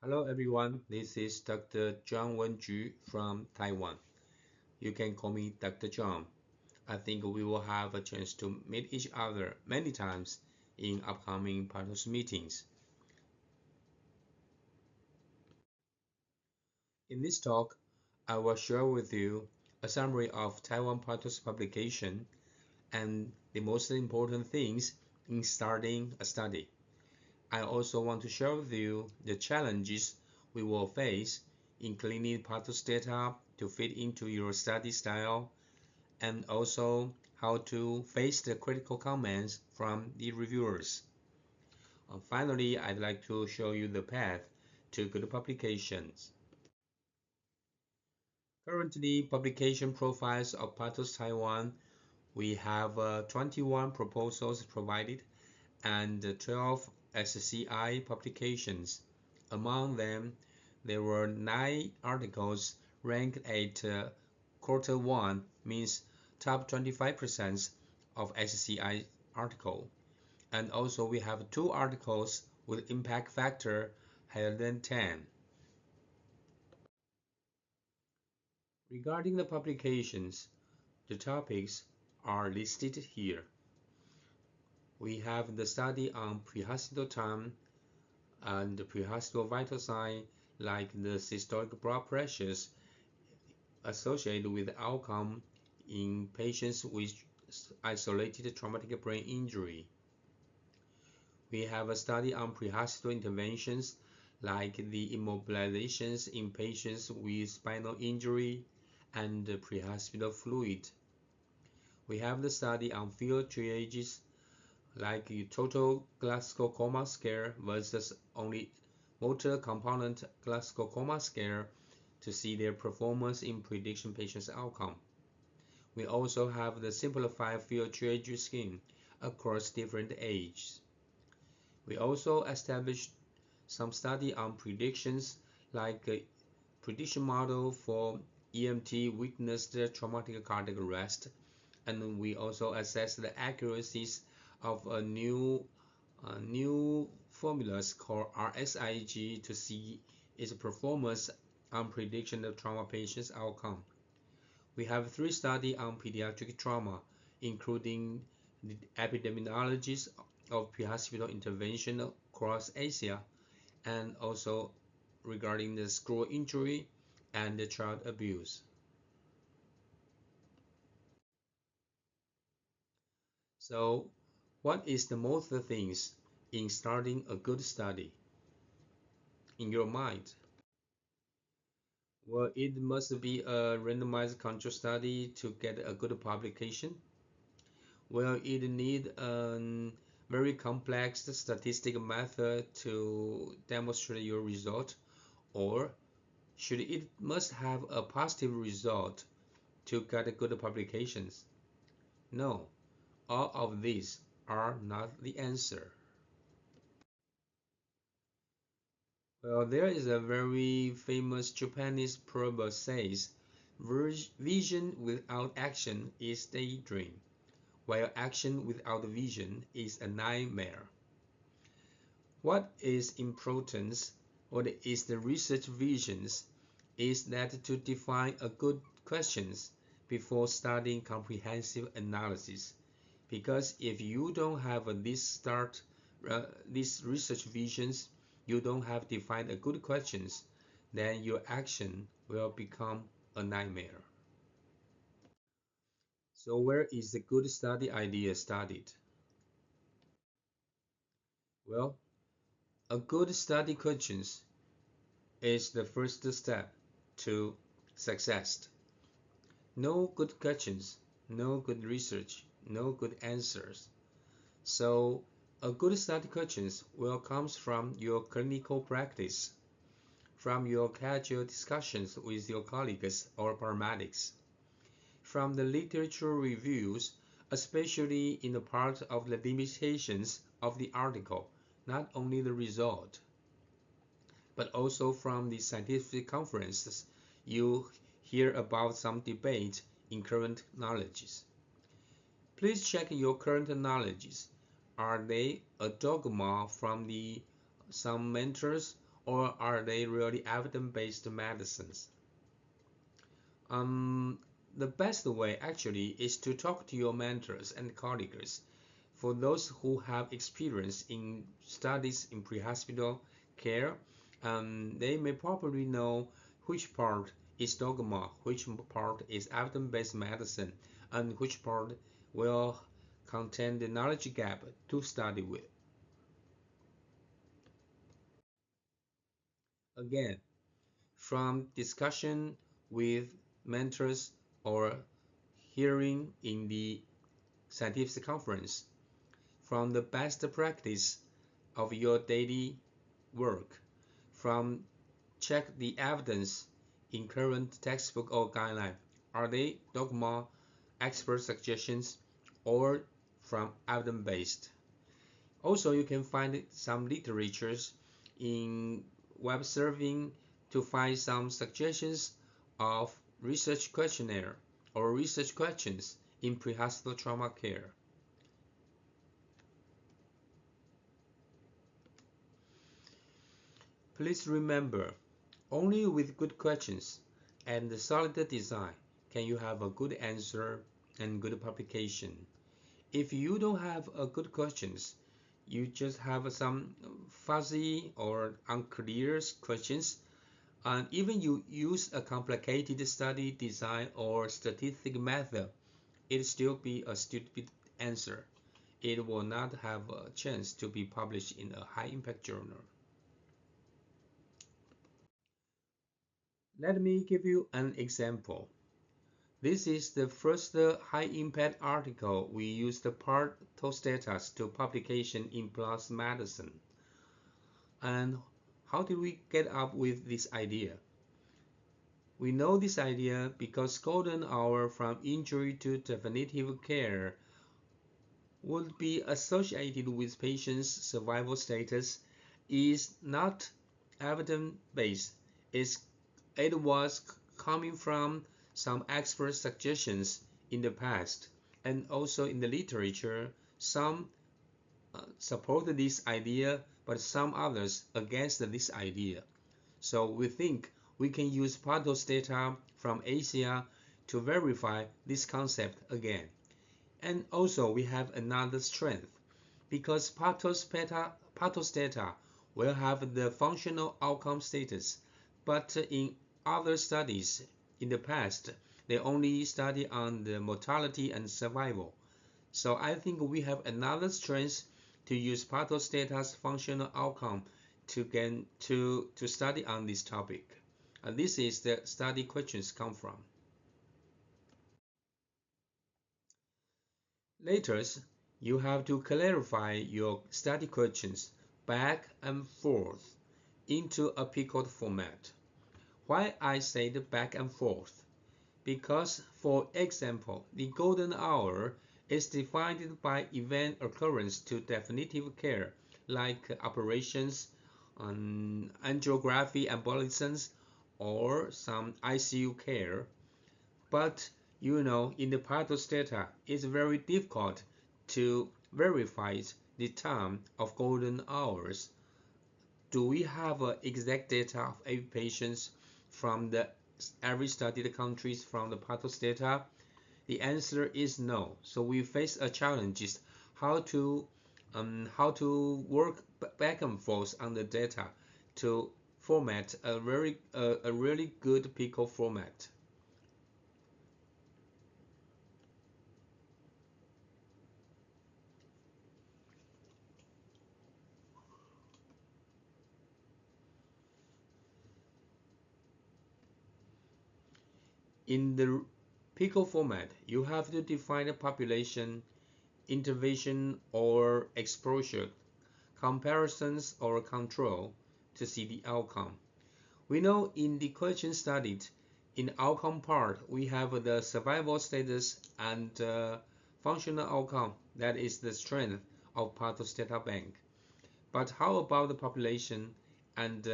Hello everyone, this is Dr. John Wen Chu from Taiwan. You can call me Dr. John. I think we will have a chance to meet each other many times in upcoming PATOS meetings. In this talk, I will share with you a summary of Taiwan PATOS publication and the most important things in starting a study. I also want to share with you the challenges we will face in cleaning PATOS data to fit into your study style, and also how to face the critical comments from the reviewers. Finally, I'd like to show you the path to good publications. Currently, publication profiles of PATOS Taiwan, we have 21 proposals provided and 12 SCI publications. Among them, there were 9 articles ranked at quarter 1, means top 25% of SCI article. And also we have 2 articles with impact factor higher than 10. Regarding the publications, the topics are listed here. We have the study on prehospital time and the prehospital vital sign like the systolic blood pressures associated with outcome in patients with isolated traumatic brain injury. We have a study on prehospital interventions like the immobilizations in patients with spinal injury and prehospital fluid. We have the study on field triages like total glaucoma scale versus only motor component glaucoma scale to see their performance in prediction patients' outcome. We also have the simplified field triage scheme across different ages. We also established some study on predictions like a prediction model for EMT witnessed traumatic cardiac arrest, and we also assessed the accuracies of a new formulas called RSIG to see its performance on prediction of trauma patients' outcome. We have 3 studies on pediatric trauma, including the epidemiologies of prehospital intervention across Asia, and also regarding the screw injury and the child abuse. So, what is the most things in starting a good study in your mind? Well, it must be a randomized control study to get a good publication. Well, it need a very complex statistical method to demonstrate your result, or should it must have a positive result to get good publications? No, all of these are not the answer. Well, there is a very famous Japanese proverb says, vision without action is daydream, while action without vision is a nightmare. What is important, what is the research visions, is that to define a good questions before starting comprehensive analysis. Because if you don't have these research visions, you don't have defined a good questions, then your action will become a nightmare. So where is the good study idea started? Well, a good study questions is the first step to success. No good questions, no good research, no good answers. So a good study questions will come from your clinical practice, from your casual discussions with your colleagues or paramedics, from the literature reviews, especially in the part of the limitations of the article, not only the result, but also from the scientific conferences you hear about some debate in current knowledges. Please check your current knowledges. Are they a dogma from some mentors, or are they really evidence-based medicines? Um, the best way actually is to talk to your mentors and colleagues. For those who have experience in studies in pre-hospital care, they may probably know which part is dogma, which part is evidence-based medicine, and which part will contain the knowledge gap to study with. Again, from discussion with mentors or hearing in the scientific conference, from the best practice of your daily work, from check the evidence in current textbook or guideline. Are they dogma, expert suggestions, or from evidence-based? Also, you can find some literatures in web surfing to find some suggestions of research questionnaire or research questions in prehospital trauma care. Please remember, only with good questions and solid design can you have a good answer and good publication. If you don't have a good questions, you just have some fuzzy or unclear questions, and even you use a complicated study design or statistic method, it still be a stupid answer. It will not have a chance to be published in a high impact journal. Let me give you an example. This is the first high-impact article we used the PATOS data to publication in PLOS Medicine. And how did we get up with this idea? We know this idea because golden hour from injury to definitive care would be associated with patients' survival status is not evidence-based. It was coming from some expert suggestions in the past, and also in the literature, some supported this idea, but some others against this idea. So we think we can use PATOS data from Asia to verify this concept again. And also we have another strength, because PATOS data will have the functional outcome status, but in other studies in the past, they only study on the mortality and survival. So I think we have another strength to use PATOS data's functional outcome to study on this topic. And this is the study questions come from. Later, you have to clarify your study questions back and forth into a pickled format. Why I said back and forth? Because, for example, the golden hour is defined by event occurrence to definitive care, like operations, angiography embolisms, or some ICU care. But in the PATOS data, it's very difficult to verify the time of golden hours. Do we have exact data of every patients from every studied countries from the PATOS data? The answer is no. So we face a challenge is how to work back and forth on the data to format a really good pickle format. In the pickle format, you have to define a population, intervention or exposure, comparisons or control to see the outcome. We know in the question studied, in outcome part, we have the survival status and functional outcome. That is the strength of PATOS data bank. But how about the population and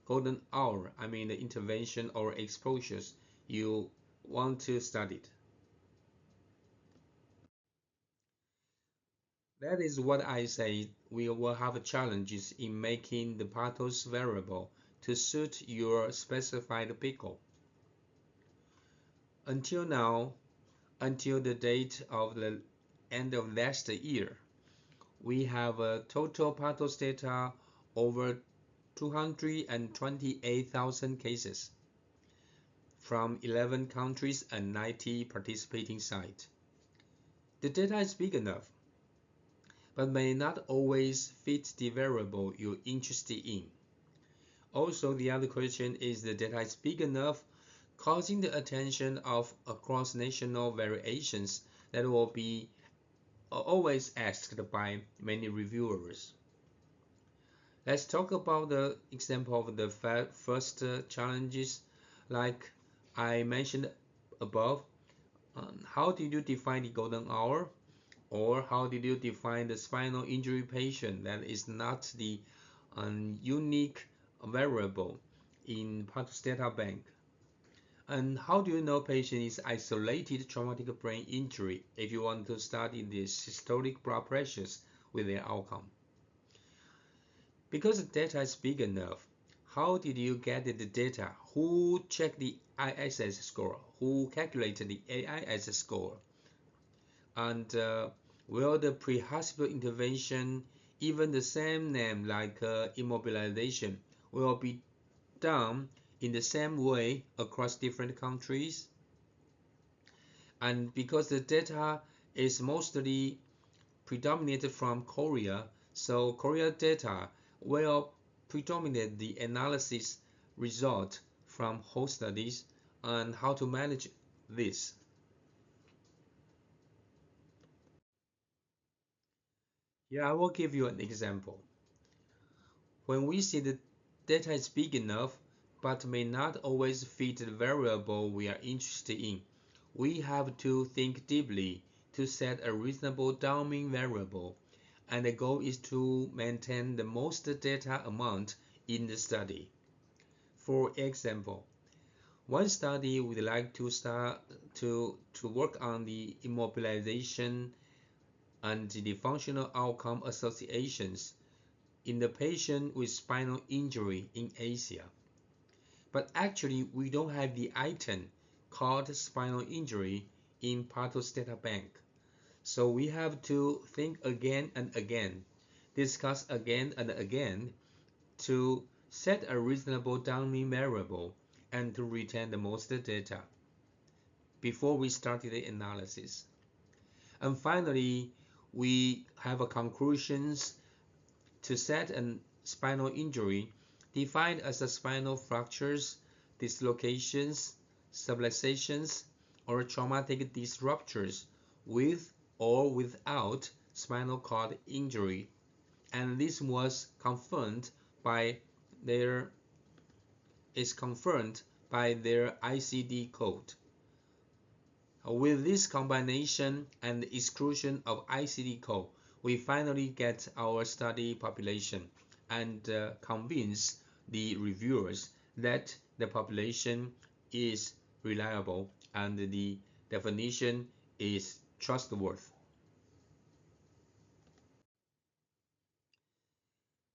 golden hour, I mean the intervention or exposures you want to study it? That is what I say. We will have challenges in making the PATOS variable to suit your specified pickle. Until now, until the date of the end of last year, we have a total PATOS data over 228,000 cases from 11 countries and 90 participating sites. The data is big enough, but may not always fit the variable you're interested in. Also, the other question is the data is big enough, causing the attention of across national variations that will be always asked by many reviewers. Let's talk about the example of the first challenges. Like I mentioned above, how did you define the golden hour? Or how did you define the spinal injury patient that is not the unique variable in PATOS data bank? And how do you know patient is isolated traumatic brain injury if you want to study the systolic blood pressures with their outcome? Because the data is big enough, how did you get the data? Who checked the ISS score? Who calculated the AIS score? And will the pre-hospital intervention, even the same name like immobilization, will be done in the same way across different countries? And because the data is mostly predominated from Korea, so Korea data will predominate the analysis result from whole studies and how to manage this. Here I will give you an example. When we see the data is big enough but may not always fit the variable we are interested in, we have to think deeply to set a reasonable downmean variable, and the goal is to maintain the most data amount in the study. For example, one study would like to work on the immobilization and the functional outcome associations in the patient with spinal injury in Asia. But actually, we don't have the item called spinal injury in PATOS data bank. So we have to think again and again, discuss again and again to set a reasonable downmean variable and to retain the most data before we start the analysis. And finally, we have a conclusions to set a spinal injury defined as a spinal fractures, dislocations, subluxations, or traumatic disruptures with or without spinal cord injury, and this was confirmed by their ICD code. With this combination and exclusion of ICD code, we finally get our study population and convince the reviewers that the population is reliable and the definition is trustworthy.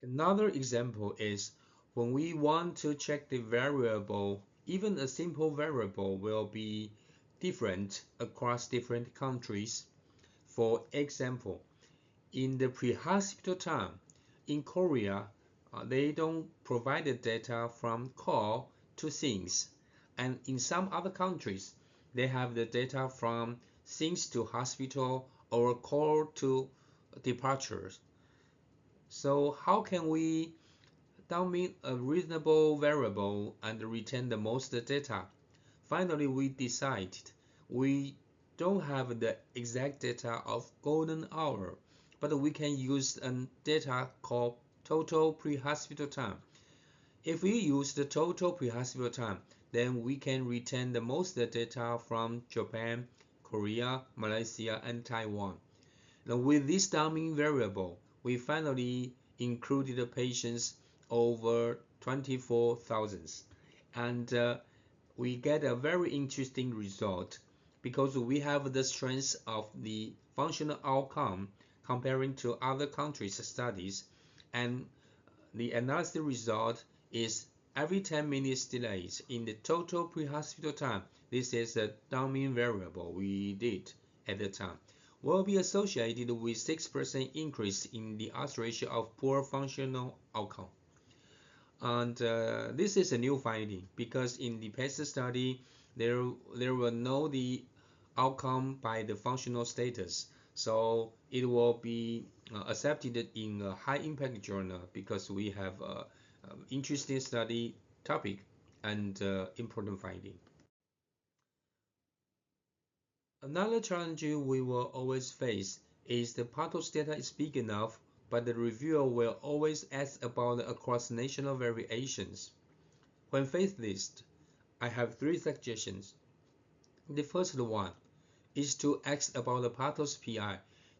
Another example is when we want to check the variable, even a simple variable will be different across different countries. For example, in the pre-hospital time, in Korea, they don't provide the data from call to things, and in some other countries, they have the data from things to hospital or call to departures. So how can we downmean a reasonable variable and retain the most data? Finally, we decided we don't have the exact data of golden hour, but we can use a data called total pre-hospital time. If we use the total pre-hospital time, then we can retain the most data from Japan, Korea, Malaysia, and Taiwan. Now with this downmean variable, we finally included the patients over 24,000, and we get a very interesting result because we have the strength of the functional outcome comparing to other countries' studies, and the analysis result is every 10 minutes delays in the total pre-hospital time. This is a downmean variable we did at the time, will be associated with 6% increase in the odds ratio of poor functional outcome. And this is a new finding because in the past study, there were no the outcome by the functional status. So it will be accepted in a high impact journal because we have interesting study topic and important finding. Another challenge we will always face is the PATOS data is big enough, but the reviewer will always ask about the across-national variations. When faced this, I have three suggestions. The first one is to ask about the PATOS PI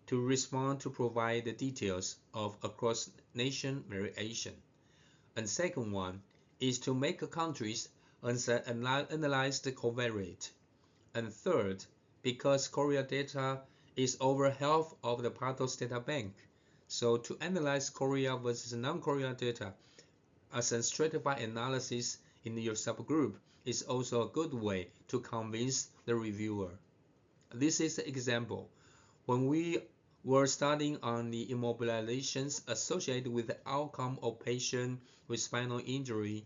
to respond to provide the details of across-nation variation. And second one is to make countries analyze the covariate. And third, because Korea data is over half of the PATOS data bank, so to analyze Korea versus non-Korea data as a stratified analysis in your subgroup is also a good way to convince the reviewer. This is an example. When we were studying on the immobilizations associated with the outcome of patient with spinal injury,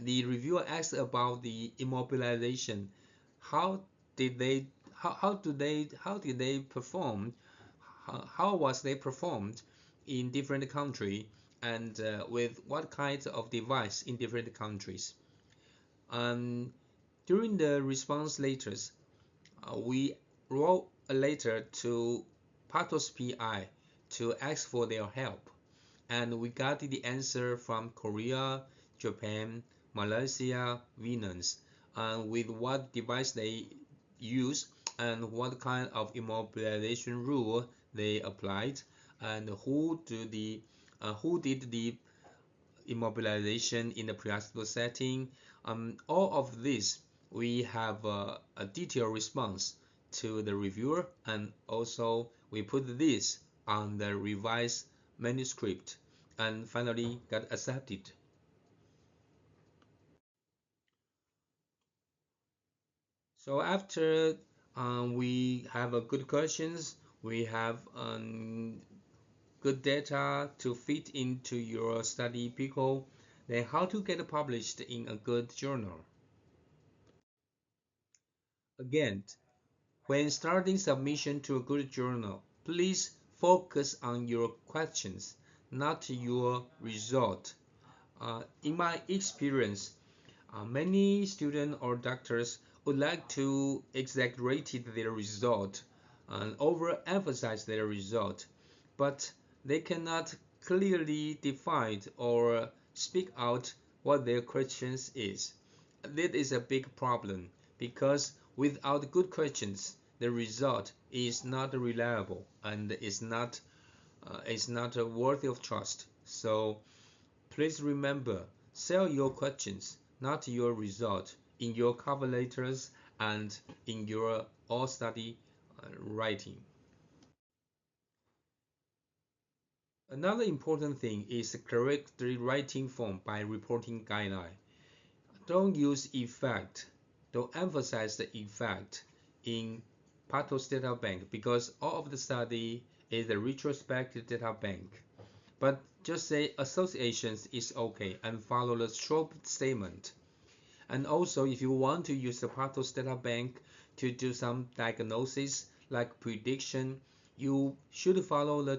the reviewer asked about the immobilization. How did they perform? How was they performed in different countries and with what kind of device in different countries? During the response letters, we wrote a letter to PATOS PI to ask for their help, and we got the answer from Korea, Japan, Malaysia, Vietnam, and with what device they use and what kind of immobilization rule they applied, and who did the immobilization in the pre-hospital setting. All of this we have a detailed response to the reviewer, and also we put this on the revised manuscript and finally got accepted. So after we have a good questions, we have good data to fit into your study pickle, then how to get published in a good journal. Again, when starting submission to a good journal, please focus on your questions, not your result. In my experience, many students or doctors would like to exaggerate their result and overemphasize their result, but they cannot clearly define or speak out what their questions is. That is a big problem because without good questions, the result is not reliable and is not worthy of trust. So please remember, sell your questions, not your result, in your cover letters and in your all study writing. Another important thing is the correct writing form by reporting guideline. Don't use effect. Don't emphasize the effect in PATOS data bank because all of the study is a retrospective data bank. But just say associations is okay and follow the short statement. And also, if you want to use the PATOS data bank to do some diagnosis like prediction, you should follow the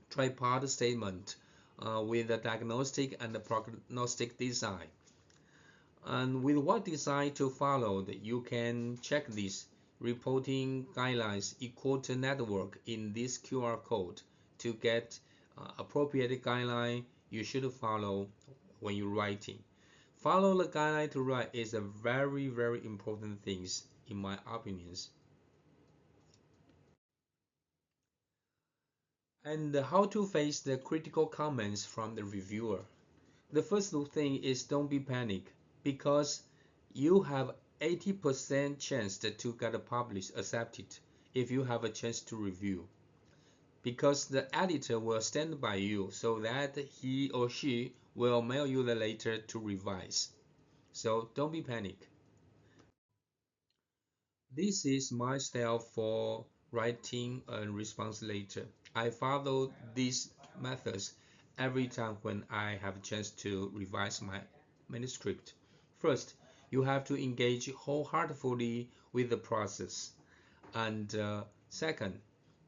tripod statement with the diagnostic and the prognostic design. And with what design to follow, you can check this reporting guidelines equal to network in this QR code to get appropriate guideline you should follow when you're writing. Follow the guideline to write is a very, very important thing in my opinions. And how to face the critical comments from the reviewer. The first thing is don't be panic because you have 80% chance to get published accepted if you have a chance to review. Because the editor will stand by you so that he or she will mail you the letter to revise. So don't be panic. This is my style for writing a response letter. I follow these methods every time when I have a chance to revise my manuscript. First, you have to engage wholeheartedly with the process. And second,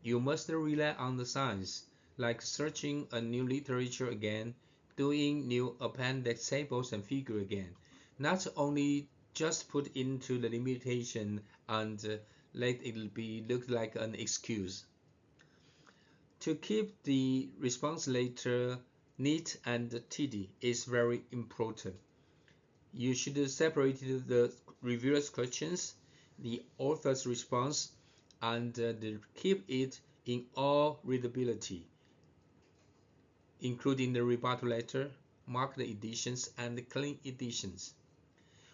you must rely on the science, like searching a new literature again, doing new appendix tables and figure again. Not only just put into the limitation and let it be look like an excuse. To keep the response letter neat and tidy is very important. You should separate the reviewer's questions, the author's response, and keep it in all readability, including the rebuttal letter, marked editions, and clean editions.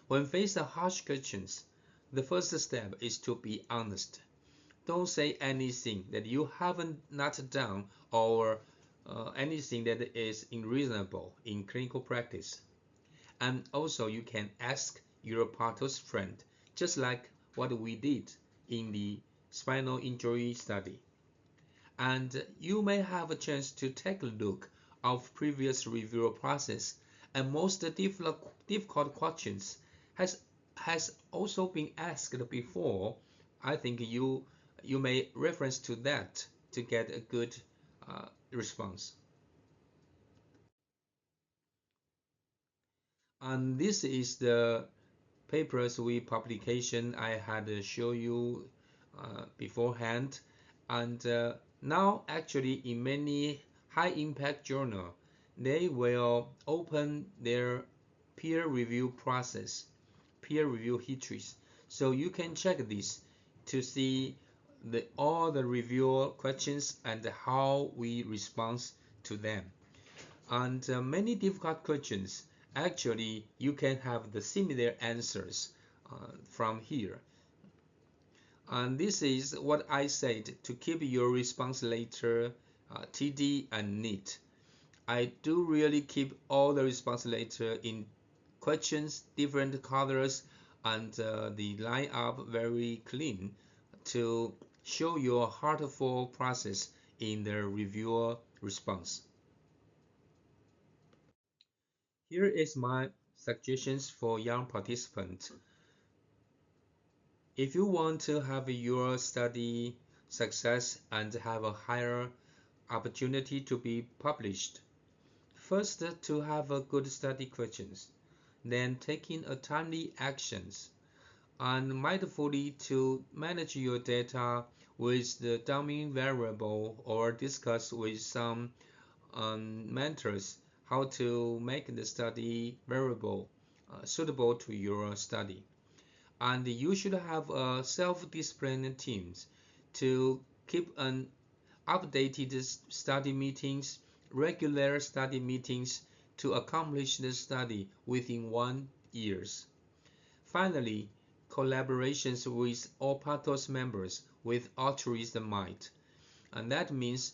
When faced with harsh questions, the first step is to be honest. Don't say anything that you haven't not done or anything that is unreasonable in clinical practice. And also you can ask your PATOS friend, just like what we did in the spinal injury study. And you may have a chance to take a look of previous review process, and most difficult questions has also been asked before. I think you may reference to that to get a good response. And this is the papers we publication I had show you beforehand, and now actually in many high impact journal they will open their peer review process, peer review histories, so you can check this to see all the reviewer questions and how we respond to them. And many difficult questions, actually you can have the similar answers from here. And this is what I said to keep your response letter TD and neat. I do really keep all the response letter in questions, different colors, and the line up very clean to show your heartful process in the reviewer response. Here is my suggestions for young participants. If you want to have your study success and have a higher opportunity to be published, first to have a good study questions, then taking a timely actions, and mindfully to manage your data with the dummy variable or discuss with some mentors how to make the study variable suitable to your study. And you should have a self-disciplined teams to keep an updated study meetings, regular study meetings to accomplish the study within 1 year. Finally, collaborations with all PATOS members with altruism mind. And that means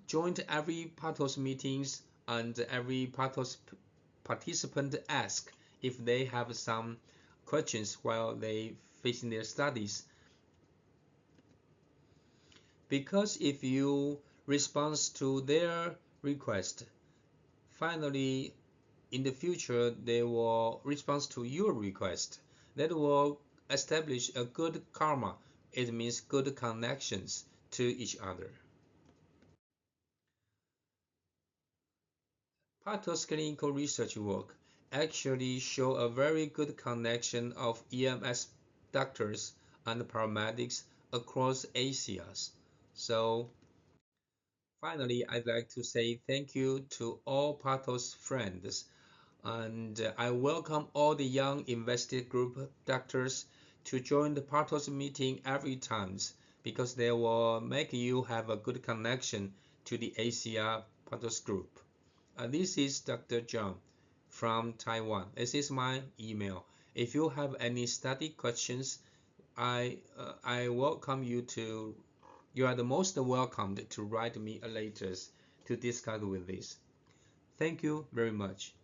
join every PATOS meetings and every PATOS participant ask if they have some questions while they facing their studies. Because if you respond to their request, finally in the future they will respond to your request. That will establish a good karma. It means good connections to each other. PATOS clinical research work actually show a very good connection of EMS doctors and paramedics across Asia. So finally, I'd like to say thank you to all PATOS friends, and I welcome all the young investigator group doctors to join the PATOS meeting every time because they will make you have a good connection to the Asia PATOS group. This is Dr. John from Taiwan. This is my email. If you have any study questions, I welcome you to. You are the most welcomed to write me a letter to discuss with this. Thank you very much.